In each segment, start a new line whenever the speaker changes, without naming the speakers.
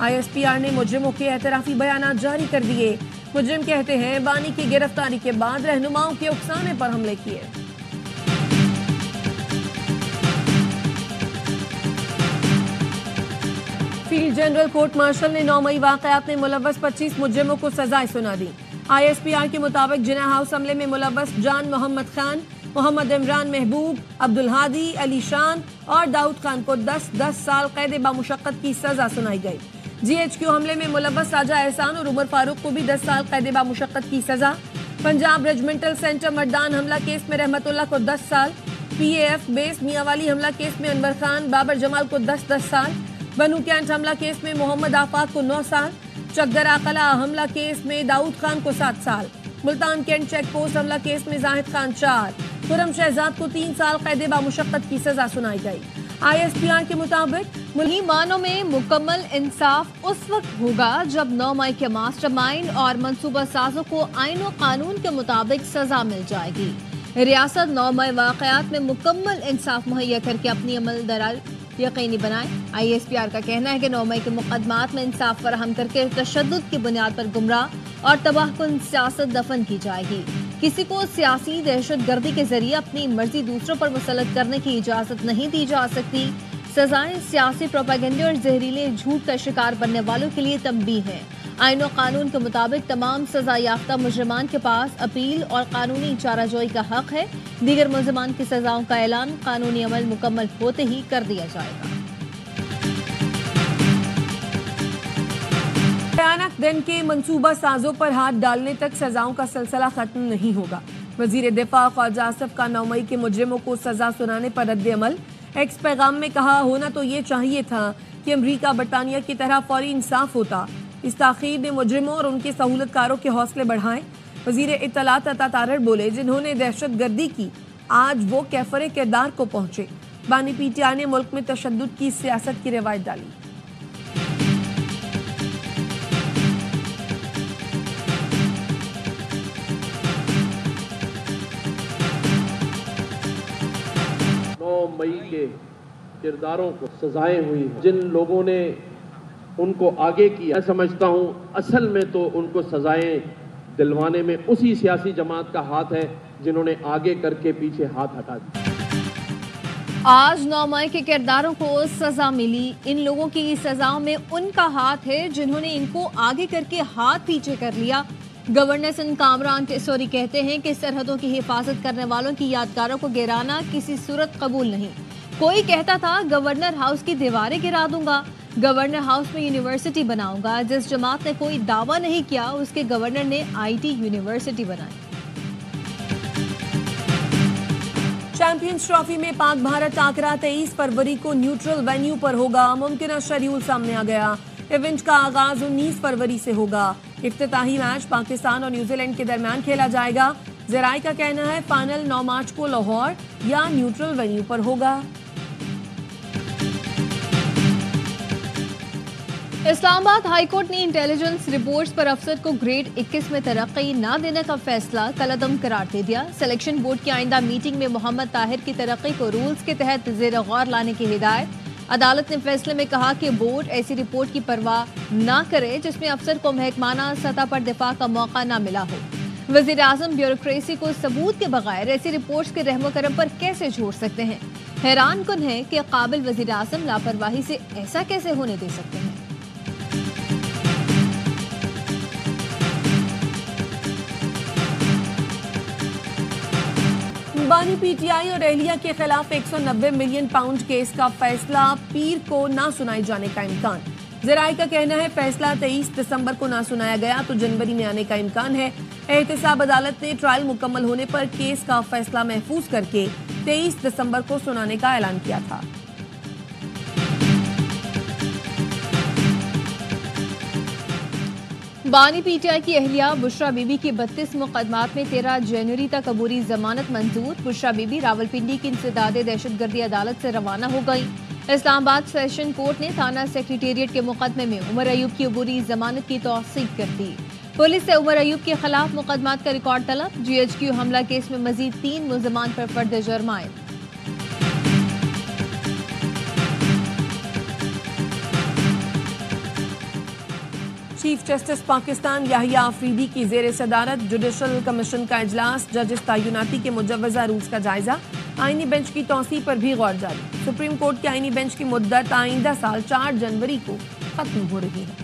ISPR نے مجرموں کے اعترافی بیانات جاری کر دیے۔ مجرم کہتے ہیں بانی کی گرفتاری کے بعد رہنماؤں کے اکسانے پر حملے کیے۔ فیلڈ جنرل کورٹ مارشل نے 9 مئی واقعات میں ملوث 25 مجرموں کو سزائیں سنا دی۔ ISPR کے مطابق جناح ہاؤس حملے میں ملوث جان محمد خان، محمد عمران محبوب، عبدالہادی، علی شان اور داؤد خان کو 10 سال قید بامشقت کی سزا سنائی گئی۔ GHQ حملے میں ملوث راجہ احسان اور عمر فاروق کو بھی 10 سال قید بامشقت کی سزا۔ پنجاب ریجمنٹل سینٹر مردان حملہ کیس میں رحمت اللہ کو 10 سال، PAF بیس میاں والی حملہ کیس میں انور خان، بابر جمال کو 10 سال، بنو کینٹ حملہ کیس میں محمد آفاق کو 9 سال، چکدرا قلعہ حملہ کیس میں داؤد خان کو 7 سال، ملتان کینٹ چیک پوسٹ حملہ کیس میں زاہد خان 4، خرم شہزاد کو 3 سال قید بامشقت کی سزا سنائی گئی۔ ISPR کے مطابق
ملکی معنوں میں مکمل انصاف اس وقت ہوگا جب 9 مئی کے ماسٹر مائنڈ اور منصوبہ سازوں کو آئین و قانون کے مطابق سزا مل جائے گی۔ ریاست 9 مئی واقعات میں مکمل انصاف مہیا کر کے اپنی عمل درآمد یقینی بنائے۔ ISPR کا کہنا ہے کہ 9 مئی کے مقدمات میں انصاف فراہم کر کے تشدد کی بنیاد پر گمراہ اور تباہ کن سیاست دفن کی جائے گی۔ کسی کو سیاسی دہشت گردی کے ذریعے اپنی مرضی دوسروں پر مسلط کرنے کی اجازت نہیں دی جا سکتی۔ سزائیں سیاسی پروپیگنڈے اور زہریلے جھوٹ کا شکار بننے والوں کے لیے تنبیہ ہیں۔ آئین و قانون کے مطابق تمام سزا یافتہ مجرمان کے پاس اپیل اور قانونی چارہ جوئی کا حق ہے۔ دیگر ملزمان کی سزاؤں کا اعلان قانونی عمل مکمل ہوتے ہی کر دیا جائے گا۔
بھیانک دن کے منصوبہ سازوں پر ہاتھ ڈالنے تک سزاؤں کا سلسلہ ختم نہیں ہوگا۔ وزیر دفاع خواجہ آصف کا 9 مئی کے مجرموں کو سزا سنانے پر رد عمل۔ ایکس پیغام میں کہا، ہونا تو یہ چاہیے تھا کہ امریکہ برطانیہ کی طرح فوری انصاف ہوتا۔ اس تاخیر نے مجرموں اور ان کے سہولت کاروں کے حوصلے بڑھائے۔ وزیر اطلاعات عطا تارڑ بولے، جنہوں نے دہشت گردی کی آج وہ کیفر کردار کو پہنچے۔ بانی PTI نے ملک میں تشدد کی سیاست کی روایت ڈالی۔
مئی کے کرداروں کو سزائیں ہوئی ہیں، جن لوگوں نے ان کو آگے کیا، میں سمجھتا ہوں اصل میں تو ان کو سزائیں دلوانے میں اسی سیاسی جماعت کا ہاتھ ہے جنہوں نے آگے کر کے پیچھے ہاتھ ہٹا دیا۔
آج 9 مئی کے کرداروں کو سزا ملی۔ ان لوگوں کی سزاؤں میں ان کا ہاتھ ہے جنہوں نے ان کو آگے کر کے ہاتھ پیچھے کر لیا۔ گورنر سندھ کامران ٹیسوری کہتے ہیں کہ سرحدوں کی حفاظت کرنے والوں کی یادگاروں کو گرانا کسی صورت قبول نہیں۔ کوئی کہتا تھا گورنر ہاؤس کی دیواریں گرا دوں گا، گورنر ہاؤس میں یونیورسٹی بناؤں گا۔ جس جماعت نے کوئی دعویٰ نہیں کیا اس کے گورنر نے IT یونیورسٹی بنائی۔
چیمپئنز ٹرافی میں پاک بھارت ٹاکرا 23 فروری کو نیوٹرل وینیو پر ہوگا۔ ممکنہ شیڈیول سامنے آ گیا۔ ایونٹ کا آغاز 19 فروری سے ہوگا۔ افتتاحی میچ پاکستان اور نیوزی لینڈ کے درمیان کھیلا جائے گا۔ ذرائع کا کہنا ہے فائنل 9 مارچ کو لاہور یا نیوٹرل وینیو پر ہوگا۔
اسلام آباد ہائی کورٹ نے انٹیلیجنس رپورٹس پر افسر کو گریڈ 21 میں ترقی نہ دینے کا فیصلہ کالعدم قرار دے دیا۔ سلیکشن بورڈ کی آئندہ میٹنگ میں محمد طاہر کی ترقی کو رولز کے تحت زیر غور لانے کی ہدایت۔ عدالت نے فیصلے میں کہا کہ بورڈ ایسی رپورٹ کی پرواہ نہ کرے جس میں افسر کو محکمانہ سطح پر دفاع کا موقع نہ ملا ہو۔ وزیر اعظم بیوروکریسی کو ثبوت کے بغیر ایسی رپورٹس کے رحم و کرم پر کیسے چھوڑ سکتے ہیں؟ حیران کن ہے کہ قابل وزیر اعظم لاپرواہی سے ایسا کیسے ہونے دے سکتے ہیں؟
بانی PTI اور اہلیہ کے خلاف 190 ملین پاؤنڈ کیس کا فیصلہ پیر کو نہ سنائے جانے کا امکان۔ ذرائع کا کہنا ہے فیصلہ 23 دسمبر کو نہ سنایا گیا تو جنوری میں آنے کا امکان ہے۔ احتساب عدالت نے ٹرائل مکمل ہونے پر کیس کا فیصلہ محفوظ کر کے 23 دسمبر کو سنانے کا اعلان کیا تھا۔
بانی PTI کی اہلیہ بشرا بی بی کی 32 مقدمات میں 13 جنوری تک عبوری ضمانت منظور۔ بشرا بی بی راولپنڈی کی انسداد دہشت گردی عدالت سے روانہ ہو گئی۔ اسلام آباد سیشن کورٹ نے تھانہ سیکریٹریٹ کے مقدمے میں عمر ایوب کی عبوری ضمانت کی توثیق کر دی۔ پولیس سے عمر ایوب کے خلاف مقدمات کا ریکارڈ طلب۔ GHQ حملہ کیس میں مزید 3 ملزمان پر فرد جرم عائد۔
چیف جسٹس پاکستان یحییٰ آفریدی کی زیر صدارت جوڈیشل کمیشن کا اجلاس، ججز تعیناتی کے مجوزہ رولز کا جائزہ، آئینی بینچ کی توسیع پر بھی غور جاری۔ سپریم کورٹ کے آئینی بینچ کی مدت آئندہ سال 4 جنوری کو ختم ہو رہی ہے۔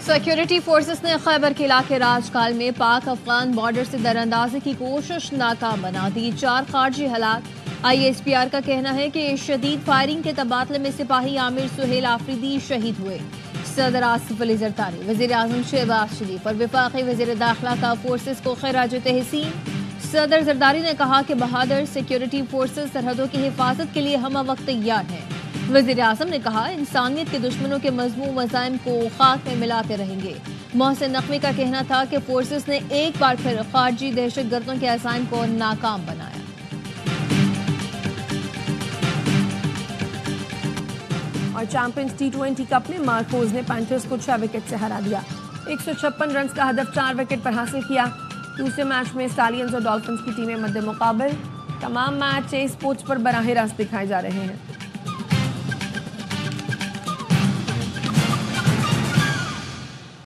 سیکیورٹی فورسز نے خیبر کے علاقے راج کال میں پاک افغان بارڈر سے دراندازی کی کوشش ناکام بنا دی، 4 خارجی ہلاک۔ ISPR کا کہنا ہے کہ شدید فائرنگ کے تبادلے میں سپاہی عامر سہیل آفریدی شہید ہوئے۔ صدر آصف علی زرداری، وزیر اعظم شہباز شریف اور وفاقی وزیر داخلہ کا فورسز کو خراج تحسین۔ صدر زرداری نے کہا کہ بہادر سیکیورٹی فورسز سرحدوں کی حفاظت کے لیے ہمہ وقت تیار ہیں۔ وزیر اعظم نے کہا انسانیت کے دشمنوں کے مذموم عزائم کو خاک میں ملاتے رہیں گے۔ محسن نقوی کا کہنا تھا کہ فورسز نے ایک بار پھر خارجی دہشت گردوں کے عزائم کو ناکام بنایا۔
اور چیمپئنز T20 کپ میں مارکوز نے پینتھرز کو 6 وکٹ سے ہرا دیا، 156 رنز کا ہدف 4 وکٹ پر حاصل کیا۔ دوسرے میچ میں اسٹالینز اور ڈالفنز کی ٹیمیں مد مقابل۔ تمام میچ اسپورٹس پر براہ راست دکھائے جا رہے ہیں۔